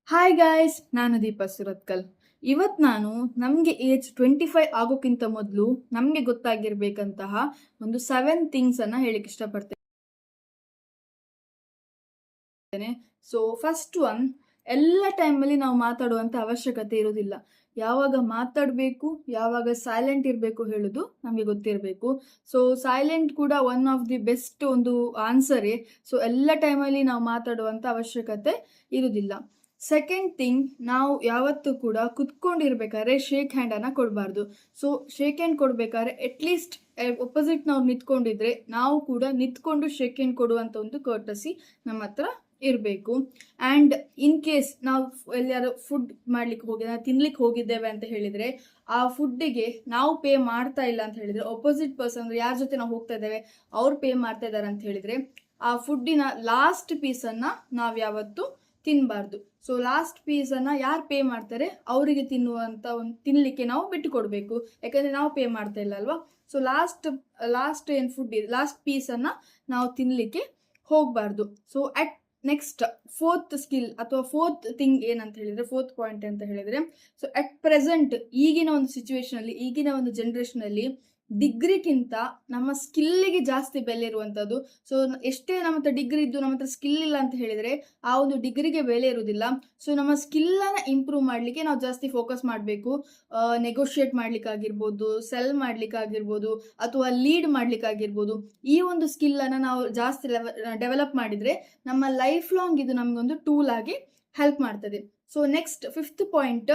Hi guys, ನಾನು ದೀಪಾ ಸುರತ್ಕಲ್. ಇವತ್ತು ನಾನು ನಮಗೆ ಏಜ್ 25 ಆಗೋಕ್ಕಿಂತ ಮೊದಲು ನಮಗೆ ಗೊತ್ತಾಗಿರ್ಬೇಕಂತಹ ಒಂದು 7 ಥಿಂಗ್ಸ್ ಅನ್ನ ಹೇಳಿಕ್ಕೆ ಇಷ್ಟಪಡ್ತೇನೆ. ಸೊ ಫಸ್ಟ್ ಒನ್, ಎಲ್ಲ ಟೈಮಲ್ಲಿ ನಾವು ಮಾತಾಡುವಂತ ಅವಶ್ಯಕತೆ ಇರೋದಿಲ್ಲ. ಯಾವಾಗ ಮಾತಾಡಬೇಕು, ಯಾವಾಗ ಸೈಲೆಂಟ್ ಇರಬೇಕು ಹೇಳೋದು ನಮಗೆ ಗೊತ್ತಿರಬೇಕು. ಸೊ ಸೈಲೆಂಟ್ ಕೂಡ ಒನ್ ಆಫ್ ದಿ ಬೆಸ್ಟ್ ಒಂದು ಆನ್ಸರೇ. ಸೊ ಎಲ್ಲ ಟೈಮಲ್ಲಿ ನಾವು ಮಾತಾಡುವಂತ ಅವಶ್ಯಕತೆ ಇರುವುದಿಲ್ಲ. ಸೆಕೆಂಡ್ ಥಿಂಗ್, ನಾವು ಯಾವತ್ತೂ ಕೂಡ ಕುತ್ಕೊಂಡಿರ್ಬೇಕಾದ್ರೆ ಶೇಕ್ ಹ್ಯಾಂಡ್ ಅನ್ನ ಕೊಡಬಾರ್ದು. ಸೊ ಶೇಕ್ ಹ್ಯಾಂಡ್ ಕೊಡ್ಬೇಕಾದ್ರೆ ಅಟ್ಲೀಸ್ಟ್ ಒಪೋಸಿಟ್ ನಾವು ನಿಂತ್ಕೊಂಡಿದ್ರೆ ನಾವು ಕೂಡ ನಿಂತ್ಕೊಂಡು ಶೇಕ್ ಹ್ಯಾಂಡ್ ಕೊಡುವಂತ ಒಂದು ಕರ್ಟಸಿ ನಮ್ಮ ಹತ್ರ ಇರಬೇಕು. ಆ್ಯಂಡ್ ಇನ್ ಕೇಸ್ ನಾವು ಎಲ್ಲಾರು ಫುಡ್ ಮಾಡ್ಲಿಕ್ಕೆ ಹೋಗಿ ತಿನ್ಲಿಕ್ಕೆ ಹೋಗಿದ್ದೇವೆ ಅಂತ ಹೇಳಿದ್ರೆ ಆ ಫುಡ್ಡಿಗೆ ನಾವು ಪೇ ಮಾಡ್ತಾ ಇಲ್ಲ ಅಂತ ಹೇಳಿದ್ರೆ, ಒಪೋಸಿಟ್ ಪರ್ಸನ್ ಯಾರ ಜೊತೆ ನಾವು ಹೋಗ್ತಾ ಇದ್ದೇವೆ ಅವ್ರು ಪೇ ಮಾಡ್ತಾ ಇದ್ದಾರೆ ಅಂತ ಹೇಳಿದ್ರೆ, ಆ ಫುಡ್ಡಿನ ಲಾಸ್ಟ್ ಪೀಸನ್ನು ನಾವು ಯಾವತ್ತು ತಿನ್ನಬಾರ್ದು. ಸೊ ಲಾಸ್ಟ್ ಪೀಸನ್ನು ಯಾರು ಪೇ ಮಾಡ್ತಾರೆ ಅವರಿಗೆ ತಿನ್ನುವಂಥ ಒಂದು ತಿನ್ನಲಿಕ್ಕೆ ನಾವು ಬಿಟ್ಟು ಕೊಡಬೇಕು, ಯಾಕಂದರೆ ನಾವು ಪೇ ಮಾಡ್ತಾ ಇಲ್ಲ ಅಲ್ವಾ. ಸೊ ಲಾಸ್ಟ್ ಏನು ಫುಡ್ ಇದೆ, ಲಾಸ್ಟ್ ಪೀಸನ್ನು ನಾವು ತಿನ್ನಲಿಕ್ಕೆ ಹೋಗಬಾರ್ದು. ಸೊ ನೆಕ್ಸ್ಟ್ ಫೋರ್ತ್ ಸ್ಕಿಲ್ ಅಥವಾ ಫೋರ್ತ್ ಥಿಂಗ್ ಏನಂತ ಹೇಳಿದರೆ, ಫೋರ್ತ್ ಪಾಯಿಂಟ್ ಅಂತ ಹೇಳಿದರೆ, ಸೊ ಅಟ್ ಪ್ರೆಸೆಂಟ್ ಈಗಿನ ಒಂದು ಸಿಚುವೇಶನಲ್ಲಿ, ಈಗಿನ ಒಂದು ಜನ್ರೇಷನಲ್ಲಿ ಡಿಗ್ರಿಗಿಂತ ನಮ್ಮ ಸ್ಕಿಲ್ಲಿಗೆ ಜಾಸ್ತಿ ಬೆಲೆ ಇರುವಂಥದ್ದು. ಸೊ ಎಷ್ಟೇ ನಮ್ಮ ಹತ್ರ ಡಿಗ್ರಿ ಇದ್ದು ನಮ್ಮ ಹತ್ರ ಸ್ಕಿಲ್ ಇಲ್ಲ ಅಂತ ಹೇಳಿದರೆ ಆ ಒಂದು ಡಿಗ್ರಿಗೆ ಬೆಲೆ ಇರುವುದಿಲ್ಲ. ಸೊ ನಮ್ಮ ಸ್ಕಿಲ್ಲನ್ನು ಇಂಪ್ರೂವ್ ಮಾಡಲಿಕ್ಕೆ ನಾವು ಜಾಸ್ತಿ ಫೋಕಸ್ ಮಾಡಬೇಕು. ನೆಗೋಷಿಯೇಟ್ ಮಾಡಲಿಕ್ಕಾಗಿರ್ಬೋದು, ಸೆಲ್ ಮಾಡಲಿಕ್ಕಾಗಿರ್ಬೋದು, ಅಥವಾ ಲೀಡ್ ಮಾಡಲಿಕ್ಕಾಗಿರ್ಬೋದು. ಈ ಒಂದು ಸ್ಕಿಲ್ಲನ್ನು ನಾವು ಜಾಸ್ತಿ ಡೆವಲಪ್ ಮಾಡಿದರೆ ನಮ್ಮ ಲೈಫ್ ಲಾಂಗ್ ಇದು ನಮಗೊಂದು ಟೂಲ್ ಆಗಿ ಹೆಲ್ಪ್ ಮಾಡ್ತದೆ. So next fifth point,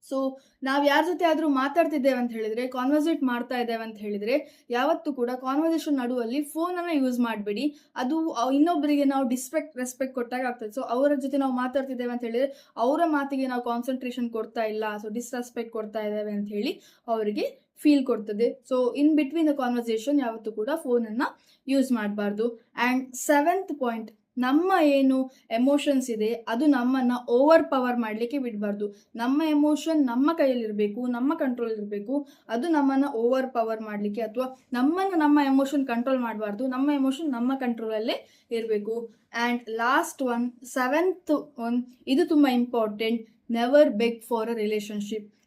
so ನಾವು ಯಾರ ಜೊತೆ ಆದರೂ ಮಾತಾಡ್ತಿದ್ದೇವೆ ಅಂತ ಹೇಳಿದ್ರೆ, ಕಾನ್ವರ್ಸೇಟ್ ಮಾಡ್ತಾ ಇದ್ದೇವೆ ಅಂತ ಹೇಳಿದ್ರೆ, ಯಾವತ್ತೂ ಕೂಡ ಕಾನ್ವರ್ಸೇಷನ್ ನಡುವಲ್ಲಿ ಫೋನನ್ನು ಯೂಸ್ ಮಾಡಬೇಡಿ. ಅದು ಇನ್ನೊಬ್ಬರಿಗೆ ನಾವು ರೆಸ್ಪೆಕ್ಟ್ ಕೊಟ್ಟಾಗ ಆಗ್ತದೆ. ಸೊ ಅವರ ಜೊತೆ ನಾವು ಮಾತಾಡ್ತಿದ್ದೇವೆ ಅಂತ ಹೇಳಿದ್ರೆ ಅವರ ಮಾತಿಗೆ ನಾವು ಕಾನ್ಸಂಟ್ರೇಷನ್ ಕೊಡ್ತಾ ಇಲ್ಲ, ಸೊ ಡಿಸ್ರೆಸ್ಪೆಕ್ಟ್ ಕೊಡ್ತಾ ಇದ್ದೇವೆ ಅಂತ ಹೇಳಿ ಅವರಿಗೆ ಫೀಲ್ ಕೊಡ್ತದೆ. So in between the conversation ಯಾವತ್ತೂ ಕೂಡ ಫೋನನ್ನು ಯೂಸ್ ಮಾಡಬಾರ್ದು. ಆ್ಯಂಡ್ ಸೆವೆಂತ್ ಪಾಯಿಂಟ್, ನಮ್ಮ ಏನು ಎಮೋಷನ್ಸ್ ಇದೆ ಅದು ನಮ್ಮನ್ನು ಓವರ್ ಪವರ್ ಮಾಡಲಿಕ್ಕೆ ಬಿಡಬಾರ್ದು. ನಮ್ಮ ಎಮೋಷನ್ ನಮ್ಮ ಕೈಯಲ್ಲಿರಬೇಕು, ನಮ್ಮ ಕಂಟ್ರೋಲ್ ಇರಬೇಕು. ಅದು ನಮ್ಮನ್ನು ಓವರ್ ಪವರ್ ಮಾಡಲಿಕ್ಕೆ ಅಥವಾ ನಮ್ಮ ಎಮೋಷನ್ ಕಂಟ್ರೋಲ್ ಮಾಡಬಾರ್ದು. ನಮ್ಮ ಎಮೋಷನ್ ನಮ್ಮ ಕಂಟ್ರೋಲಲ್ಲೇ ಇರಬೇಕು. And last one, seventh one, ಇದು ತುಂಬ important, never beg for a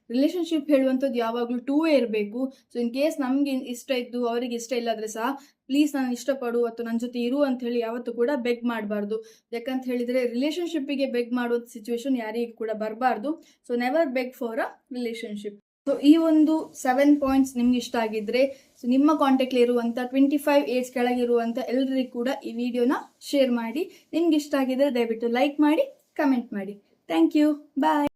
relationship ಹೇಳುವಂಥದ್ದು ಯಾವಾಗಲೂ ಟೂ ವೇ ಇರಬೇಕು. ಸೊ ಇನ್ ಕೇಸ್ ನಮಗೆ ಇಷ್ಟ ಇದ್ದು ಅವರಿಗೆ ಇಷ್ಟ ಇಲ್ಲಾದರೆ ಸಹ ಪ್ಲೀಸ್ ನಾನು ಇಷ್ಟಪಡು ಅಥವಾ ನನ್ನ ಜೊತೆ ಇರು ಅಂತ ಹೇಳಿ ಯಾವತ್ತೂ ಕೂಡ ಬೆಗ್ ಮಾಡಬಾರ್ದು. ಯಾಕಂತ ಹೇಳಿದರೆ ರಿಲೇಷನ್ಶಿಪ್ಪಿಗೆ ಬೆಗ್ ಮಾಡುವ ಸಿಚುವೇಶನ್ ಯಾರಿಗೂ ಕೂಡ ಬರಬಾರ್ದು. So never beg for a relationship. So ಈ ಒಂದು 7 ಪಾಯಿಂಟ್ಸ್ ನಿಮ್ಗೆ ಇಷ್ಟ ಆಗಿದ್ರೆ, ಸೊ ನಿಮ್ಮ ಕಾಂಟ್ಯಾಕ್ಟ್ಲಿ ಇರುವಂಥ 25 ಏಜ್ ಕೆಳಗಿರುವಂಥ ಎಲ್ಲರಿಗೂ ಕೂಡ ಈ ವಿಡಿಯೋನ ಶೇರ್ ಮಾಡಿ. ನಿಮ್ಗೆ ಇಷ್ಟ ಆಗಿದ್ರೆ ದಯವಿಟ್ಟು ಲೈಕ್ ಮಾಡಿ, ಕಮೆಂಟ್ ಮಾಡಿ. Thank you, bye.